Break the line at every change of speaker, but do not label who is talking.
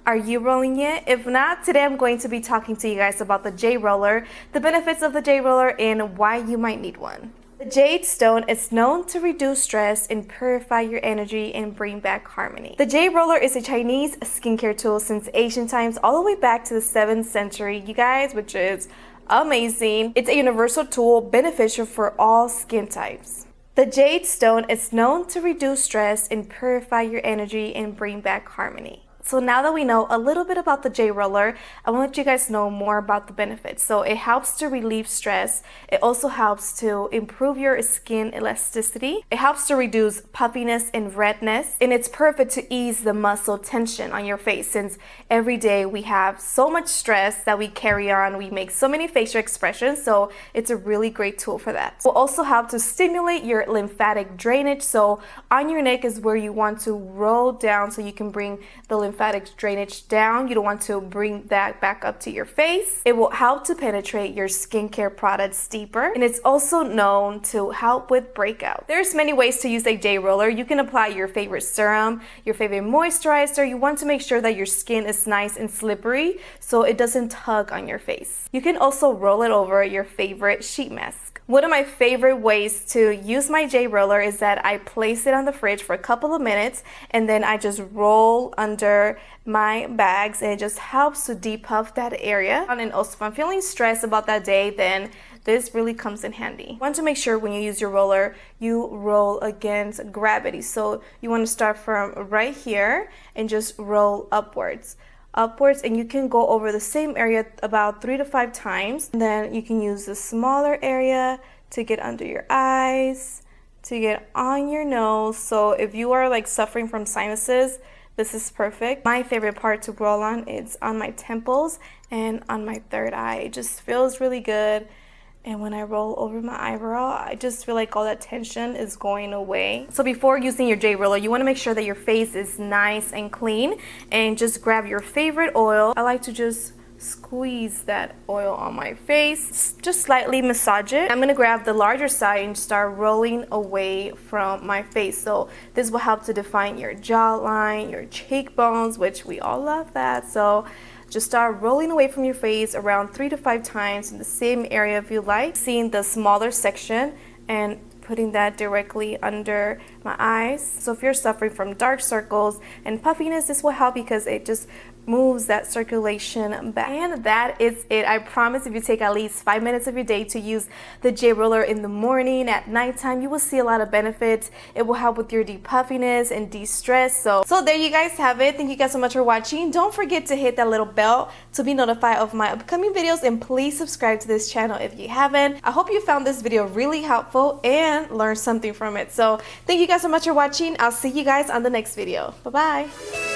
Are you rolling yet? If not, today I'm going to be talking to you guys about the Jade Roller, the benefits of the Jade Roller, and why you might need one. The Jade Stone is known to reduce stress and purify your energy and bring back harmony. The Jade Roller is a Chinese skincare tool since ancient times all the way back to the 7th century, you guys, which is amazing. It's a universal tool beneficial for all skin types. The Jade Stone is known to reduce stress and purify your energy and bring back harmony. So now that we know a little bit about the Jade Roller, I want to let you guys know more about the benefits. So it helps to relieve stress. It also helps to improve your skin elasticity. It helps to reduce puffiness and redness. And it's perfect to ease the muscle tension on your face since every day we have so much stress that we carry on. We make so many facial expressions. So it's a really great tool for that. It will also help to stimulate your lymphatic drainage. So on your neck is where you want to roll down so you can bring the lymphatic drainage down. You don't want to bring that back up to your face. It will help to penetrate your skincare products deeper, and it's also known to help with breakout. There's many ways to use a Jade Roller. You can apply your favorite serum, your favorite moisturizer. You want to make sure that your skin is nice and slippery so it doesn't tug on your face. You can also roll it over your favorite sheet mask. One of my favorite ways to use my Jade Roller is that I place it on the fridge for a couple of minutes and then I just roll under my bags, and it just helps to depuff that area. And also if I'm feeling stressed about that day, then this really comes in handy. You want to make sure when you use your roller, you roll against gravity. So you want to start from right here and just roll upwards, and you can go over the same area about 3 to 5 times. And then you can use the smaller area to get under your eyes, to get on your nose. So if you are like suffering from sinuses, this is perfect. My favorite part to roll on is on my temples and on my third eye. It just feels really good. And when I roll over my eyebrow, I just feel like all that tension is going away. So before using your Jade Roller, you want to make sure that your face is nice and clean, and just grab your favorite oil. I like to just squeeze that oil on my face, just slightly massage it. I'm going to grab the larger side and start rolling away from my face. So this will help to define your jawline, your cheekbones, which we all love that. So just start rolling away from your face around 3 to 5 times in the same area if you like. Seeing the smaller section and putting that directly under my eyes. So if you're suffering from dark circles and puffiness, this will help because it just moves that circulation back. And that is it. I promise if you take at least 5 minutes of your day to use the Jade Roller in the morning, at nighttime, you will see a lot of benefits. It will help with your depuffiness and de-stress. So there you guys have it. Thank you guys so much for watching. Don't forget to hit that little bell to be notified of my upcoming videos, and please subscribe to this channel if you haven't. I hope you found this video really helpful and learned something from it. So thank you guys so much for watching. I'll see you guys on the next video. Bye bye.